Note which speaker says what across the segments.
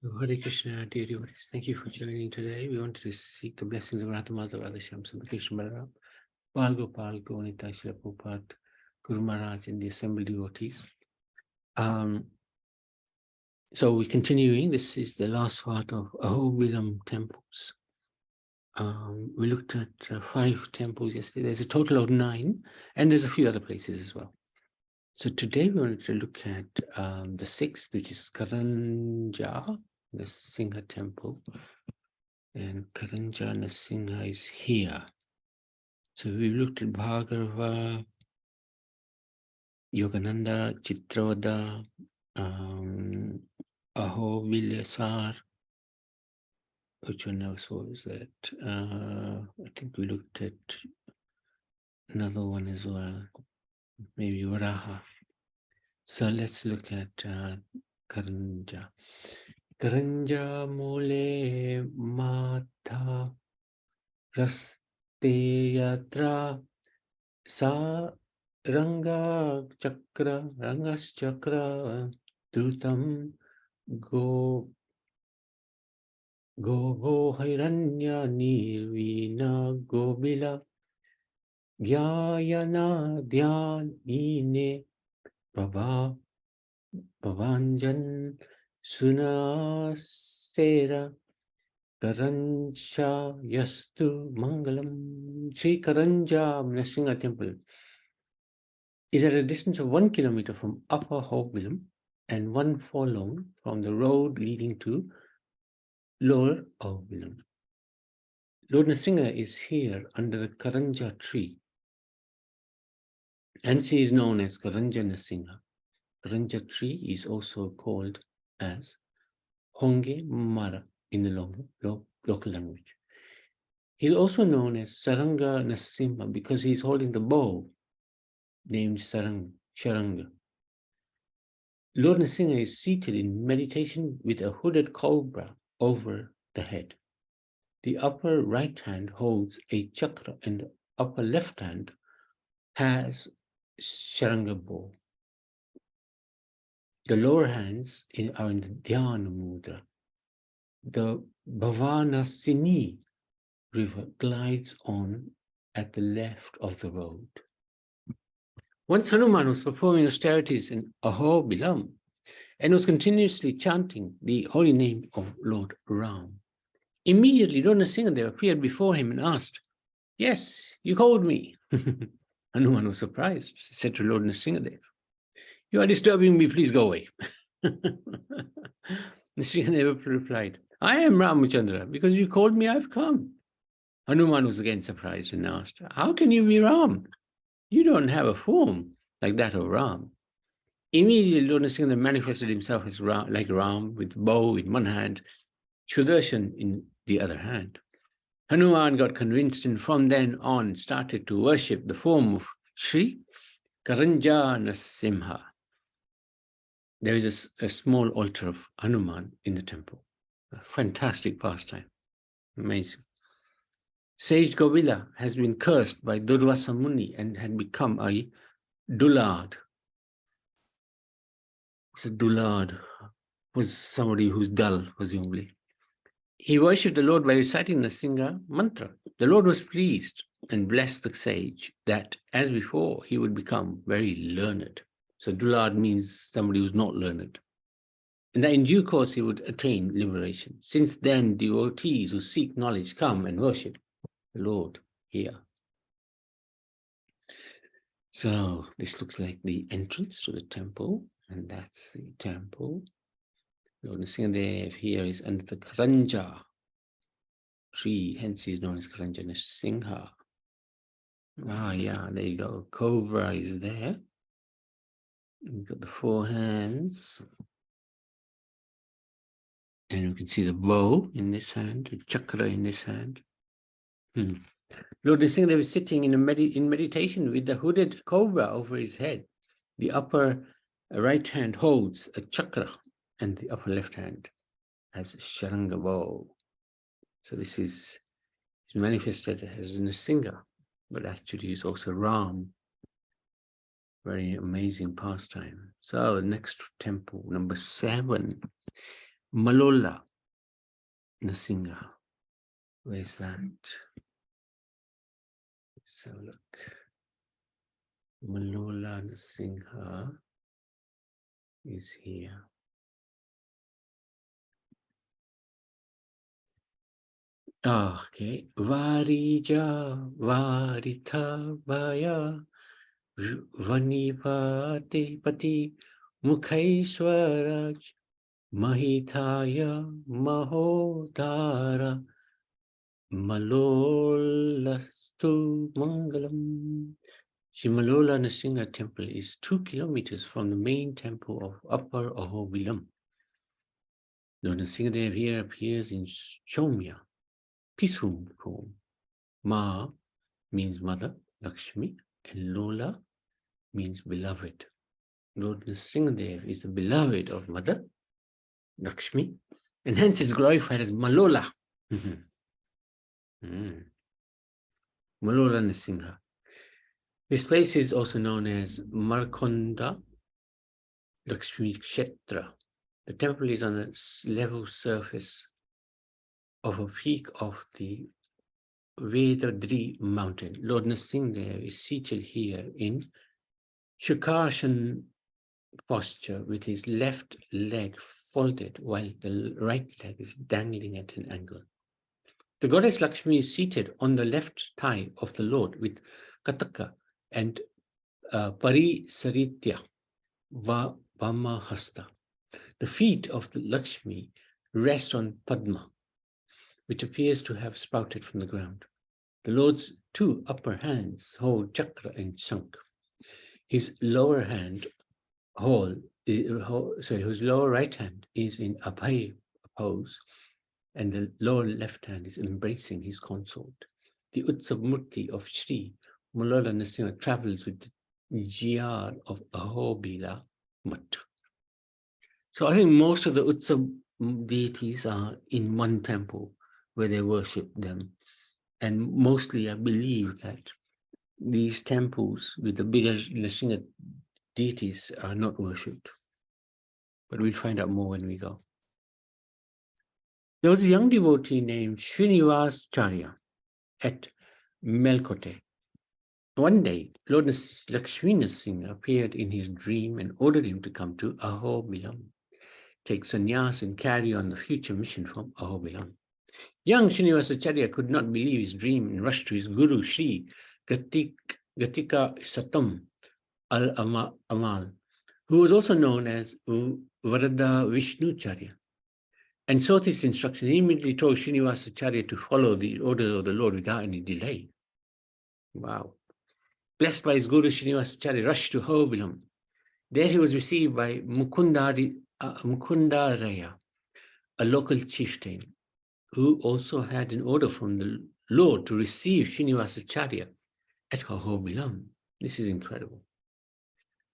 Speaker 1: So, Hare Krishna, dear devotees, thank you for joining today. We want to seek the blessings of Radha Madhava, Radha Shyam, Sundar Krishna Balaram, Bal Gopal, Gaunita, Srila Prabhupada, Guru Maharaj, and the assembled devotees. So we're continuing. This is the last part of Ahobilam temples. We looked at 5 temples yesterday. There's a total of 9, and there's a few other places as well. So today we wanted to look at the 6th, which is Karanja, the Singha temple. And Karanja Nasingha is here. So we looked at Bhargava, Yogananda, Chitravada, Ahobilasar. Which one else was that? I think we looked at another one as well, maybe Varaha. So let's look at Karanja. Karanja Mole Mata Raste Yatra Sa Rangas Chakra Drutam Goho Hiranya Nirvina Gobila Gyayana Dhyanine Bhavanjan Sunasera Karanja Yastu Mangalam. Sri Karanja Nrsimha Temple is at a distance of 1 kilometer from Upper Ahobilam and 1 furlong from the road leading to Lower Ahobilam. Lordness is here under the Karanja tree, and she is known as Karanja Nrsimha. Karanja tree is also called as Honge Mara in the local language. He is also known as Saranga Nrsimha because he is holding the bow named Sharanga. Lord Nrsimha is seated in meditation with a hooded cobra over the head. The upper right hand holds a chakra and the upper left hand has Sharanga bow. The lower hands are in the Dhyana Mudra. The Bhavanasini river glides on at the left of the road. Once Hanuman was performing austerities in Ahobilam and was continuously chanting the holy name of Lord Ram. Immediately, Lord Nrsimha appeared before him and asked, "Yes, you called me." Hanuman was surprised. He said to Lord Nrsimha, "You are disturbing me, please go away." Nrsimha replied, "I am Ramachandra. Because you called me, I've come." Hanuman was again surprised and asked, "How can you be Ram? You don't have a form like that of Ram." Immediately, Lord Nrsimha manifested himself as like Ram, with bow in one hand, Sudarshan in the other hand. Hanuman got convinced and from then on started to worship the form of Sri Karanja Nrsimha. There is a small altar of Hanuman in the temple. A fantastic pastime. Amazing. Sage Govila has been cursed by Durvasa Muni and had become a dullard. So dullard was somebody who's dull, presumably. He worshipped the Lord by reciting the Singha mantra. The Lord was pleased and blessed the sage that, as before, he would become very learned. So dullard means somebody who's not learned. And that in due course he would attain liberation. Since then, devotees who seek knowledge come and worship the Lord here. So this looks like the entrance to the temple, and that's the temple. Lord Nrsimha here is under the Karanja tree, hence he is known as Karanja Nrsimha. Yeah, there you go. Cobra is there. You've got the 4 hands. And you can see the bow in this hand, the chakra in this hand. Lord Nrsimha was sitting in meditation with the hooded cobra over his head. The upper right hand holds a chakra and the upper left hand has a Sharanga bow. So this is manifested as Nrsimha, but actually is also Ram. Very amazing pastime. So next temple, number 7, Malula Nrsimha. Where's that? Let's have a look. Malula Nrsimha is here. Okay. Varija Varitha Vaya Vanipati Pati Mukhaiswaraj Mahithaya Mahodara Malolastu Mangalam. Sri Malula Nrsimha temple is 2 kilometers from the main temple of Upper Ahobilam. Lord Nrsimhadev here appears in Shomya, peaceful form. Ma means mother, Lakshmi, and Lola means beloved. Lord Nrsimhadev is the beloved of mother, Lakshmi, and hence is glorified as Malula. Malula Nrsimha. This place is also known as Markonda Lakshmi Kshetra. The temple is on the level surface of a peak of the Vedadri mountain. Lord Nrsimhadev is seated here in Shukashan posture with his left leg folded while the right leg is dangling at an angle. The goddess Lakshmi is seated on the left thigh of the Lord with Kataka and Parisaritya Vamahasta. The feet of the Lakshmi rest on Padma, which appears to have sprouted from the ground. The Lord's 2 upper hands hold chakra and shankh. His lower hand his lower right hand is in Abhay pose, and the lower left hand is embracing his consort. The Utsav Murti of Sri Malula Nrsimha travels with the GR of Ahobilam Mutt. So I think most of the Utsav deities are in one temple where they worship them. And mostly I believe that these temples with the bigger Nrsimha deities are not worshipped. But we'll find out more when we go. There was a young devotee named Srinivasacharya at Melkote. One day, Lord Lakshmi Nrsimha appeared in his dream and ordered him to come to Ahobilam, take sannyas and carry on the future mission from Ahobilam. Young Srinivasacharya could not believe his dream and rushed to his guru, Sri Gatika Satam Al-Amal, who was also known as Varada Vishnucharya, and sought his instruction. He immediately told Srinivasacharya to follow the orders of the Lord without any delay. Wow. Blessed by his guru, Srinivasacharya rushed to Ahobilam. There he was received by Mukundaraya, a local chieftain, who also had an order from the Lord to receive Srinivasacharya at Ahobilam. This is incredible.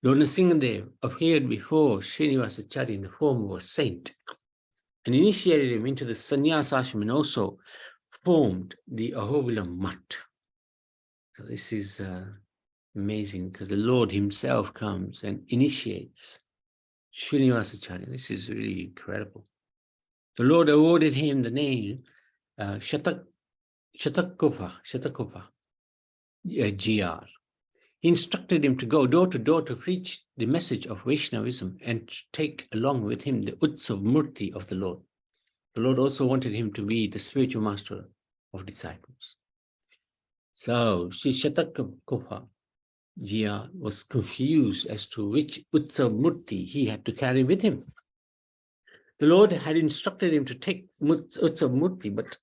Speaker 1: Lord Nrsimhadev appeared before Srinivasacharya in the form of a saint and initiated him into the sannyas ashram and also formed the Ahobilam Mutt. So this is amazing because the Lord himself comes and initiates Srinivasacharya. This is really incredible. The Lord awarded him the name Shatakopa, GR. He instructed him to go door to door to preach the message of Vaishnavism and to take along with him the Utsav Murti of the Lord. The Lord also wanted him to be the spiritual master of disciples. So Sri Shatakopa GR was confused as to which Utsav Murti he had to carry with him. The Lord had instructed him to take Utsav Murti, but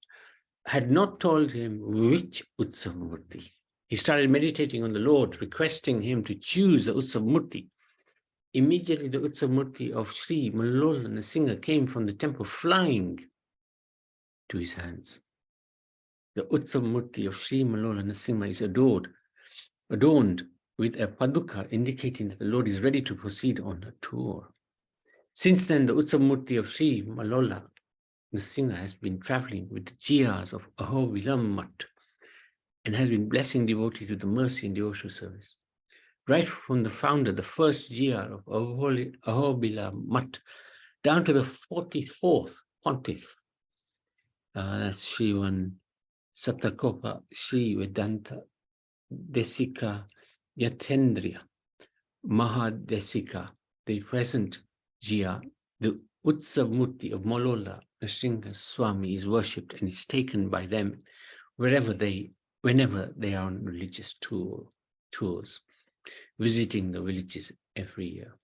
Speaker 1: had not told him which Utsav Murti. He started meditating on the Lord, requesting him to choose the Utsav Murti. Immediately, the Utsav Murti of Sri Malula Nrsimha came from the temple flying to his hands. The Utsav Murti of Sri Malula Nrsimha is adorned with a paduka, indicating that the Lord is ready to proceed on a tour. Since then, the Utsav Murti of Sri Malula Nrsimha has been traveling with the GRs of Ahobilam Mutt and has been blessing devotees with the mercy and devotional service. Right from the founder, the first GR of Ahobilam Mutt, down to the 44th pontiff. That's Srivan Satakopa Sri Vedanta Desika Yatendriya Mahadesika, the present Jia, the Utsavamurti of Malula, Nrsimha Swami, is worshipped and is taken by them whenever they are on religious tours, visiting the villages every year.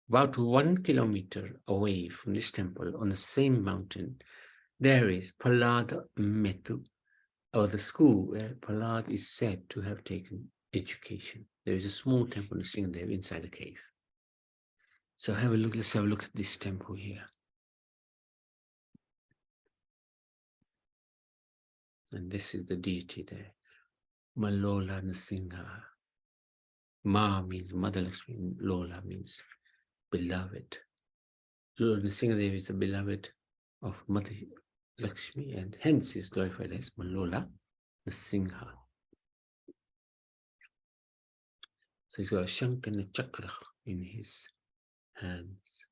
Speaker 1: About 1 kilometer away from this temple, on the same mountain, there is Palada Metu, or the school where Balad is said to have taken education. There is a small temple sitting there inside a cave. So have a look. Let's have a look at this temple here. And this is the deity there. Malula Nrsimha. Ma means Mother Lakshmi, Lola means beloved. Lord Nrsimha is the beloved of Mother Lakshmi, and hence is glorified as Malula Nrsimha. So he's got a shank and a chakra in his hands.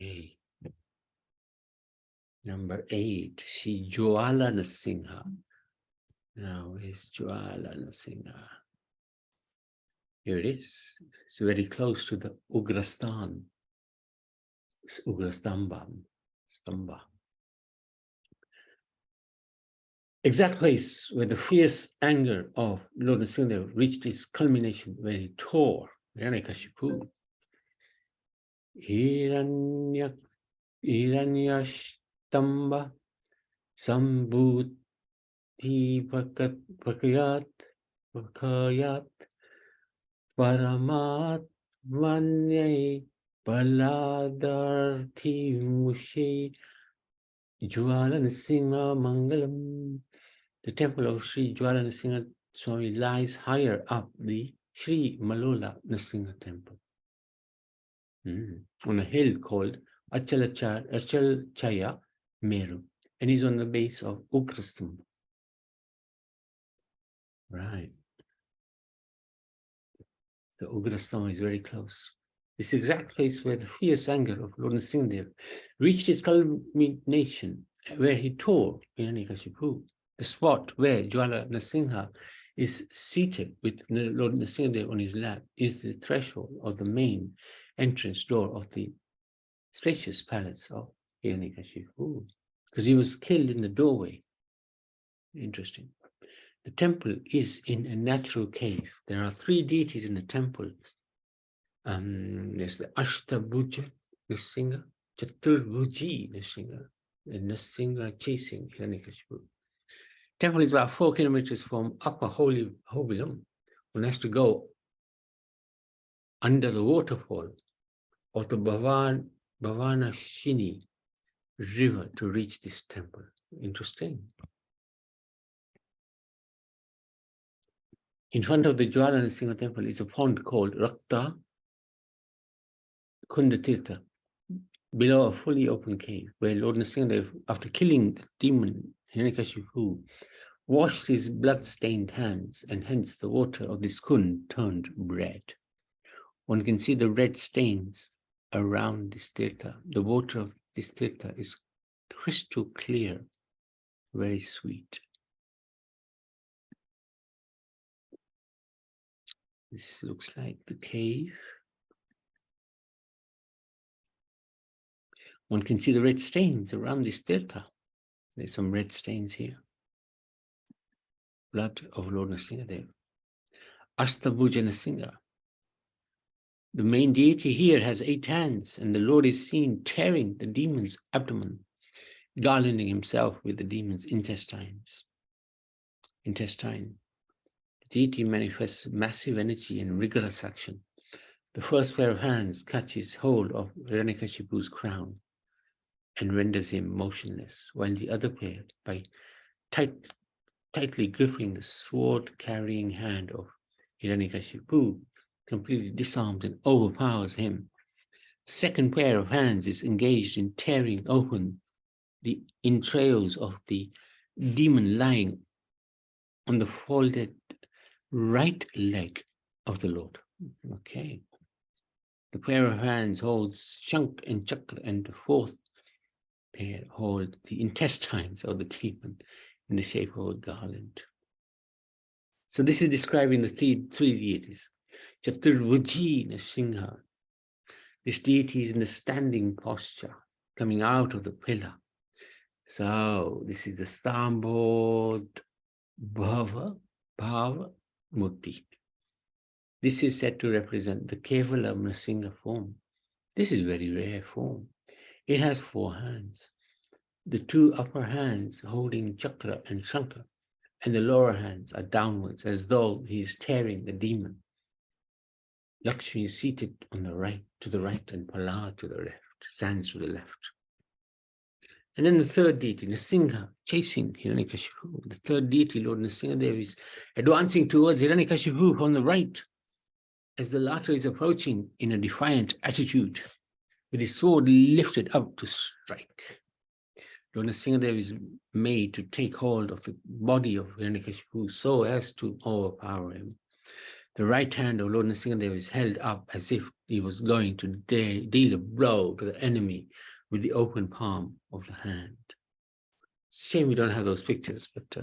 Speaker 1: Okay. Number 8, Shri Jwala Nrsimha. Now, where's Jwala Nrsimha? Here it is. It's very close to the Ugrastan. It's Ugrastamba. Stamba. Exact place where the fierce anger of Lord Nrsimha reached its culmination when he tore Hiranyakashipu. Hiranyashtamba Sambhuti Pakayat Paramatmanye Baladarthi Mushe Jwala Nrsimha Mangalam. The temple of Sri Jwala Nrsimha Swami lies higher up the Sri Malula Nrsimha temple on a hill called Achalchaya Meru, and is on the base of Ugrastamba. Right. The Ugrastamba is very close. This exact place where the fierce anger of Lord Nrsimha reached its culmination, where he tore Hiranyakashipu. The spot where Jwala Nrsimha is seated with Lord Nrsimha on his lap is the threshold of the main entrance door of the spacious palace of Hiranyakashipu, because he was killed in the doorway. Interesting. The temple is in a natural cave. There are 3 deities in the temple. There's the Ashtabhuja Nrsimha, Chaturbhuji Nrsimha, and Nrsimha chasing Hiranyakashipu. Temple is about 4 kilometers from Upper Ahobilam. One has to go under the waterfall of the Bhavanashini river to reach this temple. Interesting. In front of the Jwala Nrsimha temple is a pond called Rakta Kundatirtha, below a fully open cave, where Lord Nrsimha, after killing the demon Hiranyakashipu, washed his blood-stained hands, and hence the water of this kund turned red. One can see the red stains around this tirtha. The water of this tirtha is crystal clear, very sweet. This looks like the cave. One can see the red stains around this tirtha. There's some red stains here. Blood of Lord Nrsimha there. Ashtabhuja Nrsimha. The main deity here has 8 hands, and the Lord is seen tearing the demon's abdomen, garlanding himself with the demon's intestine. The deity manifests massive energy and rigorous action. The first pair of hands catches hold of Hiranyakashipu's crown and renders him motionless, while the other pair, by tightly gripping the sword-carrying hand of Hiranyakashipu, completely disarms and overpowers him. The second pair of hands is engaged in tearing open the entrails of the demon lying on the folded right leg of the Lord. Okay. The pair of hands holds Shank and Chakra, and the fourth pair hold the intestines or the demon in the shape of a garland. So this is describing the three deities. Chaturvuji Nrsimha. This deity is in the standing posture, coming out of the pillar. So this is the Stambodh Bhava Murti. This is said to represent the Kevala Nrsimha form. This is very rare form. It has 4 hands. The 2 upper hands holding Chakra and Shankar, and the lower hands are downwards as though he is tearing the demon. Lakshmi is seated on the right, to the right, and Prahlad to the left, stands to the left. And then the third deity, Nrsimha, chasing Hiranyakashipu. The third deity, Lord Nrsimhadev, is advancing towards Hiranyakashipu on the right, as the latter is approaching in a defiant attitude, with his sword lifted up to strike. Lord Nrsimhadev is made to take hold of the body of Hiranyakashipu so as to overpower him. The right hand of Lord Nrsimhadev is held up as if he was going to deal a blow to the enemy with the open palm of the hand. It's a shame we don't have those pictures, but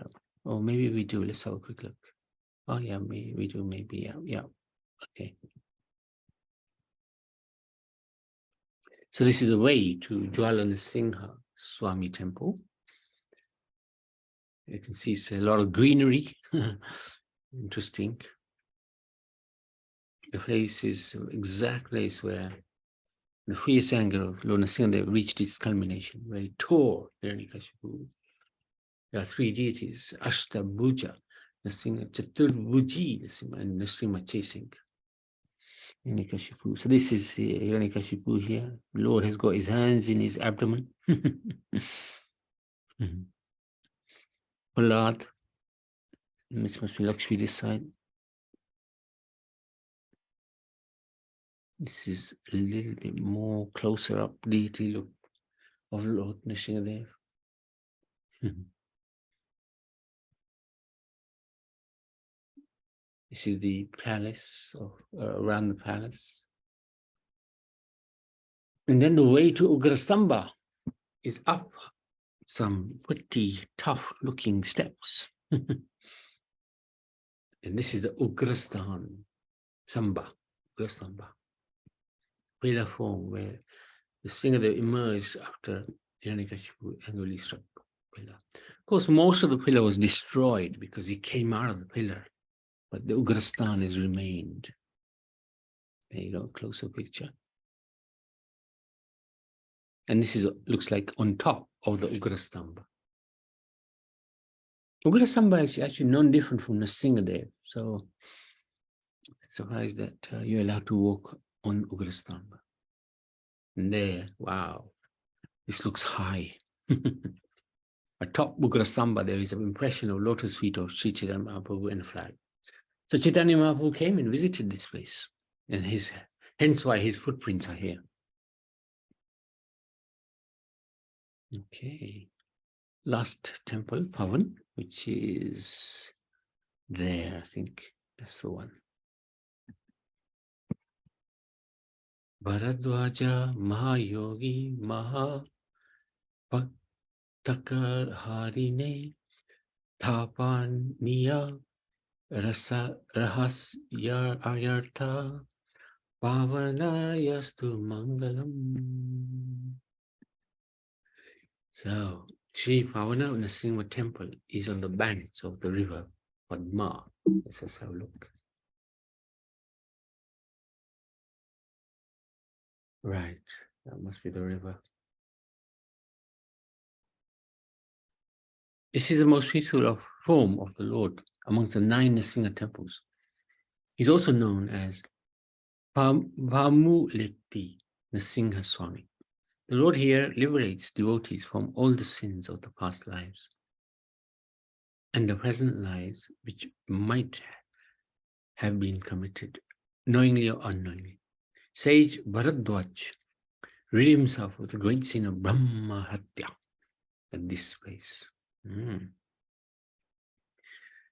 Speaker 1: or maybe we do. Let's have a quick look. Oh yeah, we do. Maybe yeah. Okay. So this is the way to Jwala Nrsimha Swami temple. You can see it's a lot of greenery. Interesting. The place is the exact place where the fierce anger of Lord Nrsimhadev reached its culmination, where he tore Hiranyakashipu. There are 3 deities, Ashtabhuja, Nrsimha, Chaturvuji, Nrsimha, and Nrsimha chasing Hiranyakashipu. So this is Hiranyakashipu here. The Lord has got his hands in his abdomen. Balad. This must be Lakshmi this side. This is a little bit more closer up deity look of Lord Nrsimhadev. This is the palace, around the palace. And then the way to Ugrastamba is up some pretty tough looking steps. And this is the Ugrastan Samba, Ugrastamba, pillar form where the Singhadev emerged after Hiranyakashipu angrily struck pillar. Of course, most of the pillar was destroyed because he came out of the pillar, but the Ugrastan has remained. There you go, closer picture. And this looks like on top of the Ugrastamba. Ugrastamba is actually non-different from the Nrsimhadev. So surprised that you're allowed to walk on Ugrastamba. And there, wow, this looks high. Atop Ugrastamba, there is an impression of lotus feet of Sri Chaitanya Mahaprabhu and a flag. So Chaitanya Mahaprabhu came and visited this place, and hence why his footprints are here. Okay, last temple, Pavan, which is there, I think that's the one. Bharadwaja Mahayogi Maha Bhaktaka Harine Thapaniya Rahas Ayartha Pavana Yastu Mangalam. So, Sri Pavana Nrsimha temple is on the banks of the river Padma. Let's just have a look. Right, that must be the river. This is the most peaceful form of the Lord amongst the 9 Nrsimha temples. He's also known as Bhamuleti Nrsimha Swami. The Lord here liberates devotees from all the sins of the past lives and the present lives which might have been committed knowingly or unknowingly. Sage Bharadwaj rid himself of the great sin of Brahma Hatya at this place.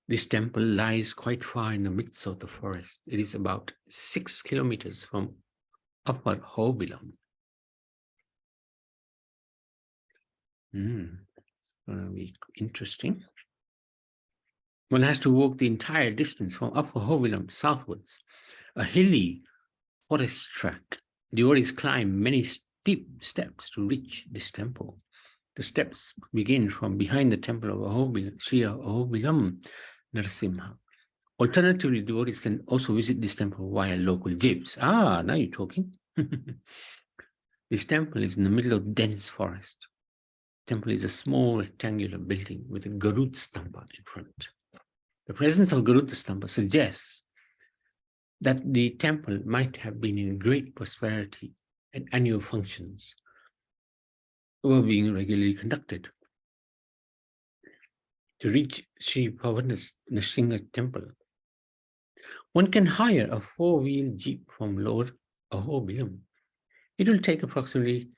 Speaker 1: This temple lies quite far in the midst of the forest. It is about 6 kilometers from Upper Ahobilam. It's going to be interesting. One has to walk the entire distance from Upper Ahobilam southwards, a hilly forest track. Devotees climb many steep steps to reach this temple. The steps begin from behind the temple of Ahobilam, Sri Ahobilam Narasimha. Alternatively, devotees can also visit this temple via local jeeps. Ah, now you're talking. This temple is in the middle of dense forest. The temple is a small rectangular building with a Garud Stampa in front. The presence of Garud Stampa suggests that the temple might have been in great prosperity and annual functions were being regularly conducted. To reach Sri Pavanas Nrsimha temple, one can hire a four-wheel jeep from Lord Ahobilam. It will take approximately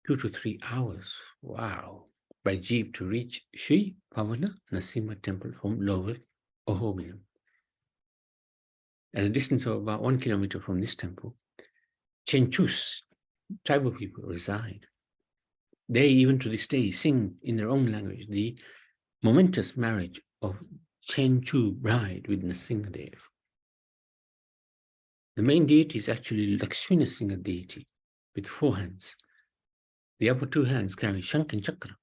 Speaker 1: 2 to 3 hours. Wow. By jeep to reach Sri Pavana Nrsimha temple from Lower Ahobilam. At a distance of about 1 kilometer from this temple, Chenchus tribal people reside. They, even to this day, sing in their own language the momentous marriage of Chenchu bride with Nrsimhadev. The main deity is actually Lakshmi Nrsimha deity with 4 hands. The upper 2 hands carry Shank and Chakra.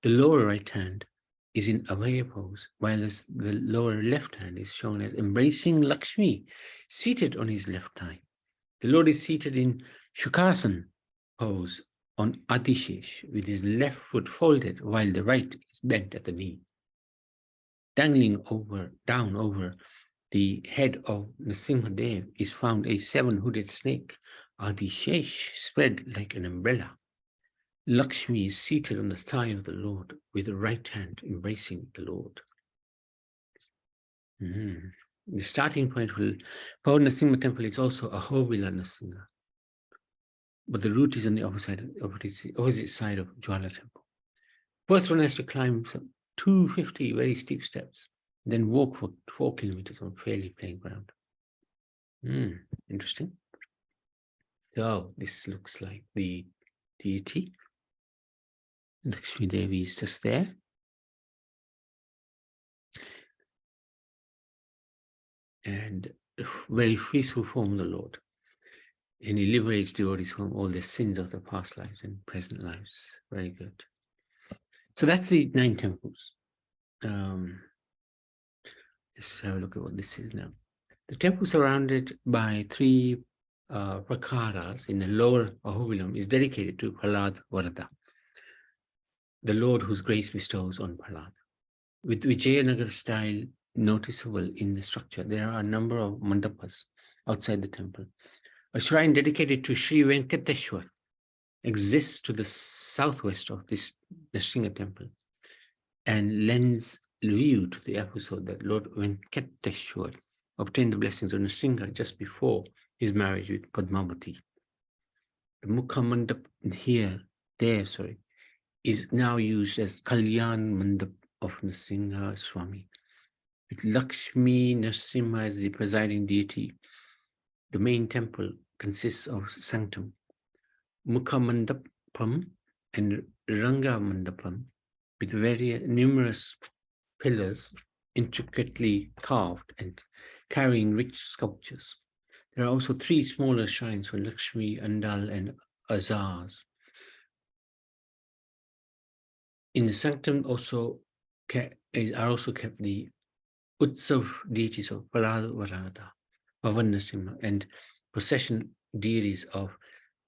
Speaker 1: The lower right hand is in Abhaya pose, while the lower left hand is shown as embracing Lakshmi, seated on his left thigh. The Lord is seated in Shukasana pose on Adishesh with his left foot folded while the right is bent at the knee. Dangling down over the head of Nrsimhadev is found a 7-hooded snake, Adishesh, spread like an umbrella. Lakshmi is seated on the thigh of the Lord with the right hand embracing the Lord. The starting point for Pavanar Nrsimha temple is also Ahobila Nrsimha, but the route is on the opposite side of Jwala temple. First one has to climb some 250 very steep steps, then walk for 4 kilometers on fairly plain ground. Interesting. So this looks like the deity. Lakshmi Devi is just there. And very peaceful form of the Lord. And he liberates devotees from all the sins of their past lives and present lives. Very good. So that's the 9 temples. Let's have a look at what this is now. The temple surrounded by 3 prakaras in the lower Ahobilam is dedicated to Prahlad Varada, the Lord whose grace bestows on Prahlad. With Vijayanagar style noticeable in the structure, there are a number of mandapas outside the temple. A shrine dedicated to Sri Venkateshwar exists to the southwest of this Nrsimha temple and lends view to the episode that Lord Venkateshwar obtained the blessings of Nrsimha just before his marriage with Padmavati. The Mukha Mandap is now used as Kalyan Mandap of Nrsimha Swami. With Lakshmi Nrsimha as the presiding deity, the main temple consists of sanctum, Mukha Mandapam and Ranga Mandapam, with numerous pillars intricately carved and carrying rich sculptures. There are also 3 smaller shrines for Lakshmi, Andal, and Azars. In the sanctum are also kept the Utsav deities of Balad Varada, Pavanar Nrsimha, and procession deities of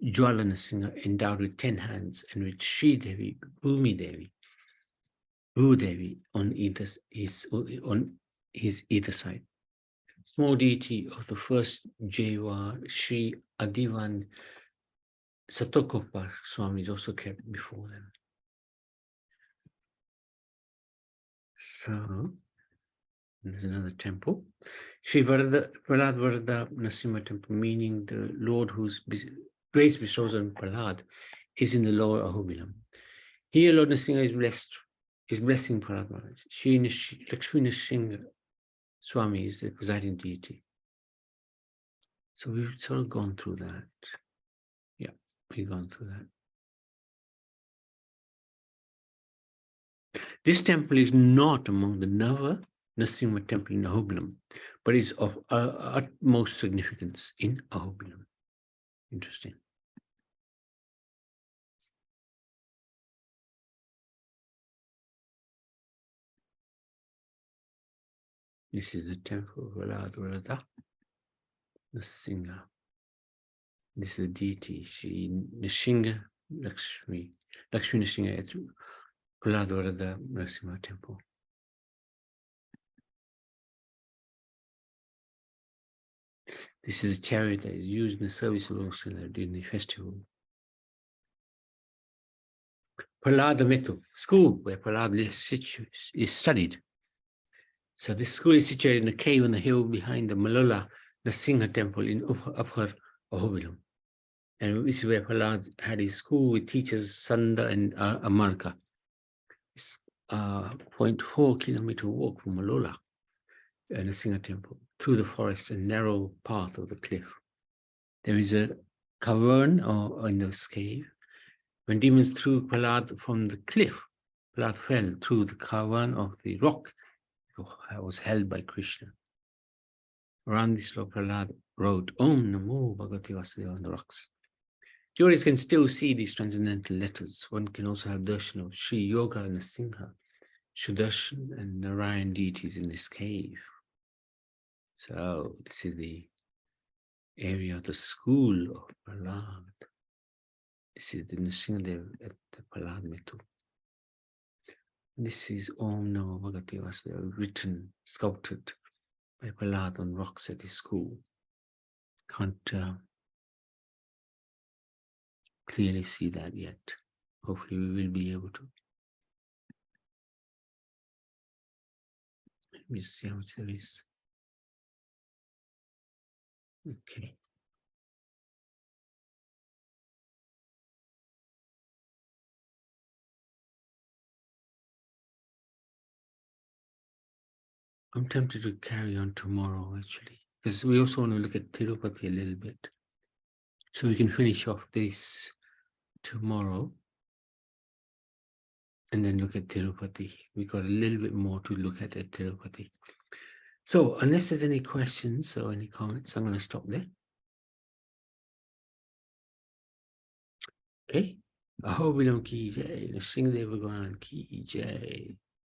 Speaker 1: Jwala Nrsimha endowed with 10 hands and with Sri Devi, Bhumi Devi, Bhudevi on his either side. Small deity of the first Jaiva, Sri Adivan Satokopa Swami is also kept before them. So, there's another temple. Sri Prahlad Varada Nrsimha temple, meaning the Lord whose grace bestows on Prahlad, is in the lower Ahobilam. Here, Lord Nrsimha is blessing Prahlad Maharaj. Sri Lakshmi Nrsimha Swami is the presiding deity. So we've sort of gone through that. Yeah, we've gone through that. This temple is not among the Nava Narasimha temple in Ahobilam, but is of utmost significance in Ahobilam. Interesting. This is the temple of Balad Narasimha. This is the deity, Shri Nishinga Lakshmi. Lakshmi Nishinga at Balad Narasimha temple. This is a chariot that is used in the service of Lord during the festival. Prahlada Metu, school where Prahlada is studied. So this school is situated in a cave on the hill behind the Malula Narasimha temple in Upper Ahobilam. And this is where Prahlad had his school with teachers Sanda and Amarka. It's a 0.4 kilometer walk from Malula, Narasimha temple, through the forest and narrow path of the cliff. There is a cavern in this cave. When demons threw Prahlad from the cliff, Prahlad fell through the cavern of the rock that was held by Krishna. Around this slope, Prahlad wrote Om Namo Bhagavate Vasudeva on the rocks. Devotees can still see these transcendental letters. One can also have darshan of Sri Yoga Narasimha, Sudarshan and Narayan deities in this cave. So this is the area of the school of Prahlad. This is the Narasimhadev at the Prahlad Metu. This is Om Namo Bhagavate Vasudeva, written, sculpted by Prahlad on rocks at his school. Can't clearly see that yet. Hopefully we will be able to. Let me see how much there is. Okay. I'm tempted to carry on tomorrow, actually, because we also want to look at Tirupati a little bit. So we can finish off this tomorrow and then look at Tirupati. We got a little bit more to look at Tirupati. So unless there's any questions or any comments, I'm going to stop there. Okay. Ahobilam ki jai, Nrsimhadev Bhagwan ki jai.